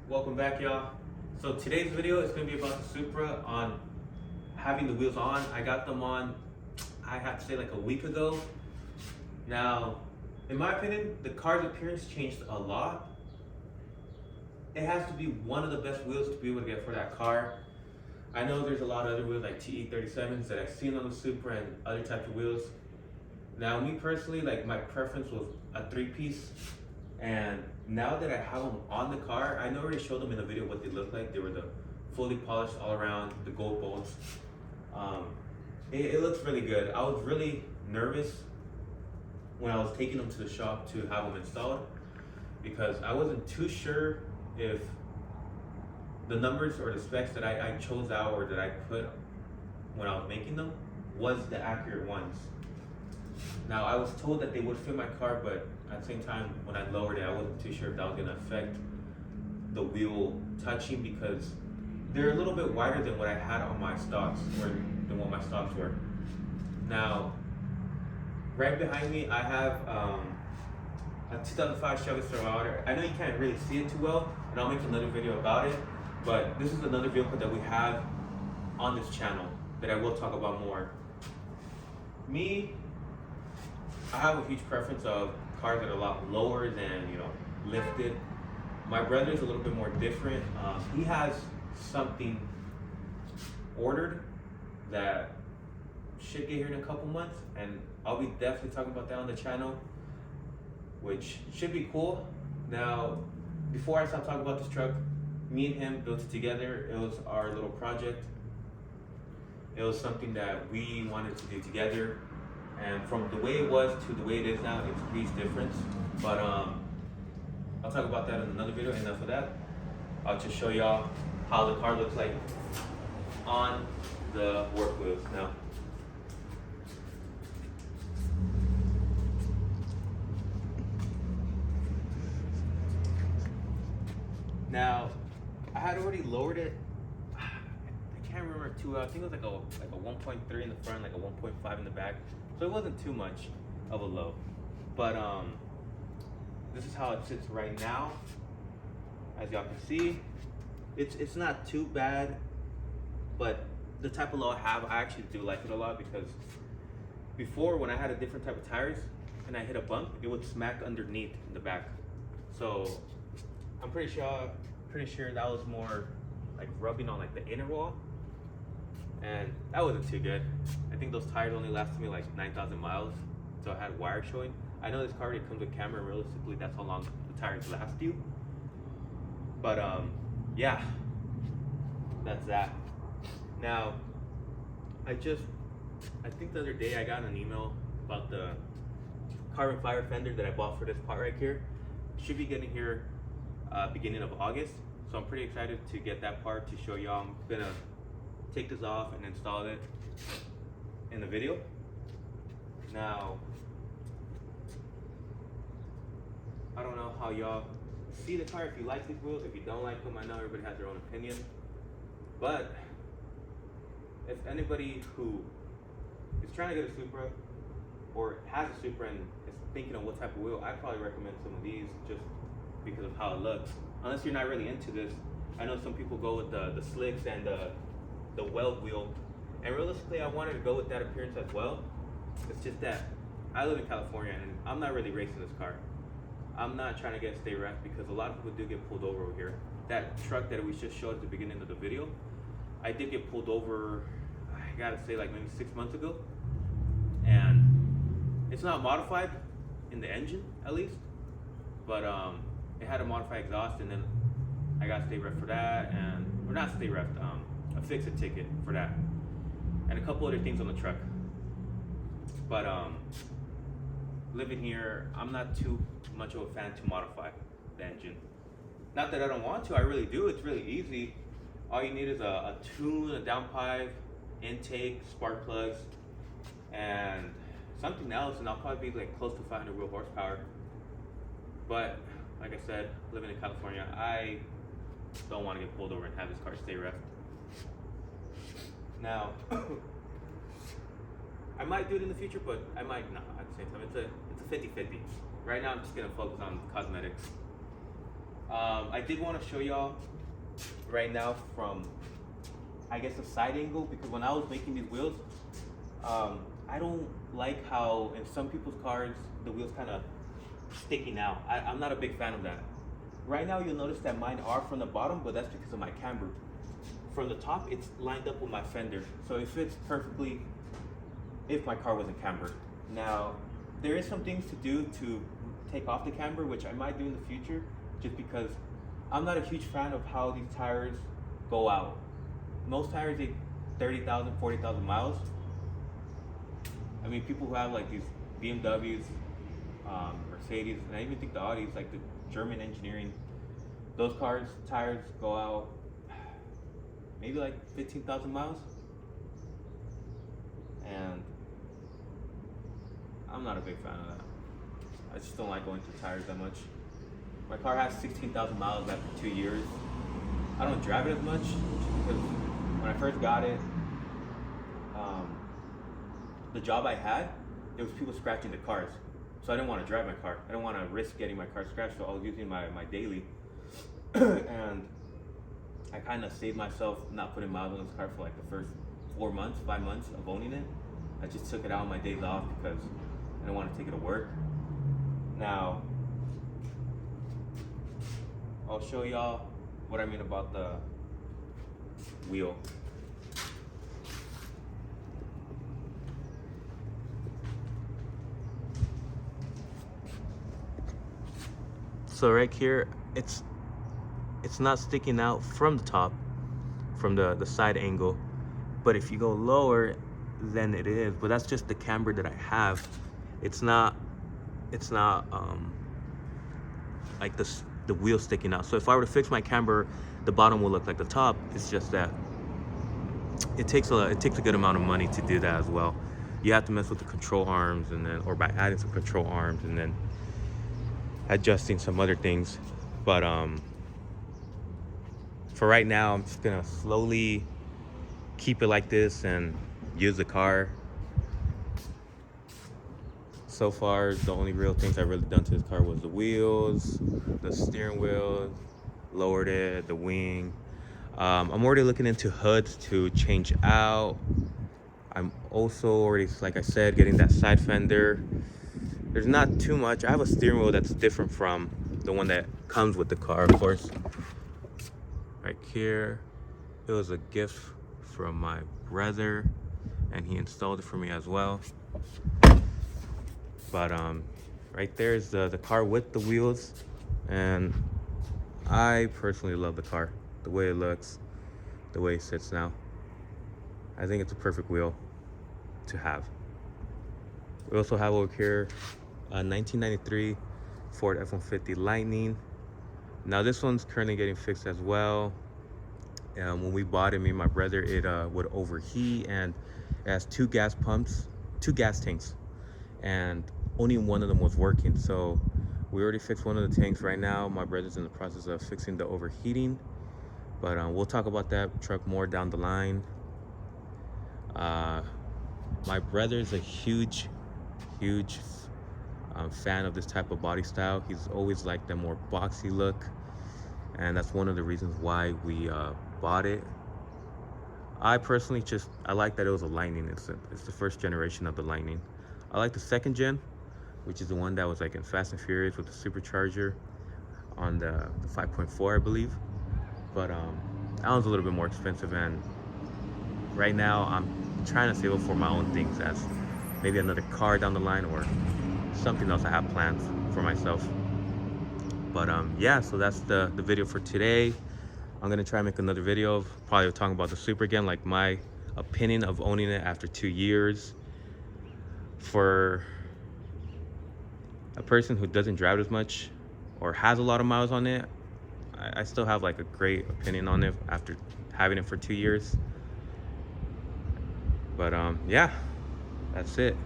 Welcome back, y'all. So today's video is going to be about the Supra on having the wheels on. I got them on, I have to say, like a week ago. Now, in my opinion, the car's appearance changed a lot. It has to be one of the best wheels to be able to get for that car. I know there's a lot of other wheels like TE37s that I've seen on the Supra and other types of wheels. Now, me personally, like my preference was a three-piece. And now that I have them on the car, I already showed them in the video what they look like. They were the fully polished all around, the gold bolts. It looks really good. I was really nervous when I was taking them to the shop to have them installed because I wasn't too sure if the numbers or the specs that I chose out or that I put when I was making them was the accurate ones. Now, I was told that they would fit my car, but at the same time, when I lowered it, I wasn't too sure if that was going to affect the wheel touching because they're a little bit wider than what I had on my stocks, or than what my stocks were. Now, right behind me, I have a 2005 Chevy Silverado. I know you can't really see it too well, and I'll make another video about it, but this is another vehicle that we have on this channel that I will talk about more. I have a huge preference of cars that are a lot lower than, lifted. My brother is a little bit more different. He has something ordered that should get here in a couple months, and I'll be definitely talking about that on the channel, which should be cool. Now, before I start talking about this truck, me and him built it together. It was our little project. It was something that we wanted to do together. And from the way it was to the way it is now, it's a huge difference. But I'll talk about that in another video. Enough of that. I'll just show y'all how the car looks like on the work wheels now. Now, I had already lowered it. I can't remember too well. I think it was like a 1.3 in the front, like a 1.5 in the back. So it wasn't too much of a low. But this is how it sits right now. As y'all can see, it's not too bad, but the type of low I have, I actually do like it a lot because before, when I had a different type of tires and I hit a bump, it would smack underneath in the back. So I'm pretty sure that was more like rubbing on like the inner wall, and that wasn't too good. I think those tires only lasted me like 9,000 miles, so I had wire showing. I know this car already comes with camera, and realistically that's how long the tires last you. But yeah, that's that. Now, I think the other day I got an email about the carbon fiber fender that I bought for this part right here. Should be getting here beginning of August, so I'm pretty excited to get that part to show y'all. I'm gonna take this off and install it in the video. Now, I don't know how y'all see the car, if you like these wheels, if you don't like them. I know everybody has their own opinion, but if anybody who is trying to get a Supra or has a Supra and is thinking of what type of wheel, I'd probably recommend some of these just because of how it looks. Unless you're not really into this, I know some people go with the slicks and the weld wheel, and realistically I wanted to go with that appearance as well. It's just that I live in California and I'm not really racing this car. I'm not trying to get stay ref because a lot of people do get pulled over here. That truck that we just showed at the beginning of the video, I did get pulled over, I gotta say, like maybe 6 months ago, and it's not modified in the engine at least, but it had a modified exhaust, and then I got stay ref for that, and or not stay ref, a fix-it ticket for that, and a couple other things on the truck. But living here, I'm not too much of a fan to modify the engine. Not that I don't want to, I really do. It's really easy. All you need is a tune, a downpipe, intake, spark plugs, and something else, and I'll probably be like close to 500 wheel horsepower. But like I said, living in California, I don't want to get pulled over and have this car stay ref. Now, I might do it in the future, but I might not at the same time. It's a 50-50. Right now, I'm just gonna focus on cosmetics. I did want to show y'all right now from, I guess, a side angle, because when I was making these wheels, I don't like how in some people's cars the wheels kind of sticking out. I'm not a big fan of that. Right now you'll notice that mine are from the bottom, but that's because of my camber. From the top, it's lined up with my fender, so it fits perfectly if my car wasn't cambered. Now, there is some things to do to take off the camber, which I might do in the future, just because I'm not a huge fan of how these tires go out. Most tires take 30,000, 40,000 miles. I mean, people who have like these BMWs, Mercedes, and I even think the Audis, like the German engineering, those cars, tires go out maybe like 15,000 miles. And I'm not a big fan of that. I just don't like going through tires that much. My car has 16,000 miles after 2 years. I don't drive it as much because when I first got it, the job I had, there was people scratching the cars. So I didn't want to drive my car. I didn't want to risk getting my car scratched, so I was using my daily. And I kind of saved myself not putting miles on this car for like the first 4 months, 5 months of owning it. I just took it out on my days off because I didn't want to take it to work. Now, I'll show y'all what I mean about the wheel. So right here, it's not sticking out from the top, from the side angle, but if you go lower, then it is. But that's just the camber that I have. It's not like the wheel sticking out. So if I were to fix my camber, the bottom will look like the top. It's just that it takes a good amount of money to do that as well. You have to mess with the control arms, and then, or by adding some control arms and then adjusting some other things. But for right now, I'm just gonna slowly keep it like this and use the car. So far, the only real things I've really done to this car was the wheels, the steering wheel, lowered it, the wing. I'm already looking into hoods to change out. I'm also already, like I said, getting that side fender. There's not too much. I have a steering wheel that's different from the one that comes with the car, of course. Right here, it was a gift from my brother, and he installed it for me as well. But right there is the car with the wheels, and I personally love the car, the way it looks, the way it sits now. I think it's a perfect wheel to have. We also have over here a 1993 Ford F-150 Lightning. Now this one's currently getting fixed as well. When we bought it, me and my brother, it would overheat, and it has two gas pumps, two gas tanks, and only one of them was working. So we already fixed one of the tanks. Right now my brother's in the process of fixing the overheating, but we'll talk about that truck more down the line. My brother's a huge fan of this type of body style. He's always liked the more boxy look, and that's one of the reasons why we bought it. I personally I like that it was a Lightning. It's the first generation of the Lightning. I like the second gen, which is the one that was like in Fast and Furious with the supercharger on the 5.4, I believe. But that one's a little bit more expensive, and right now I'm trying to save up for my own things, as maybe another car down the line or something else I have planned for myself. But yeah, so that's the video for today. I'm gonna try and make another video of probably talking about the Supra again, like my opinion of owning it after 2 years. For a person who doesn't drive as much or has a lot of miles on it, I still have like a great opinion on it after having it for 2 years. But yeah, that's it.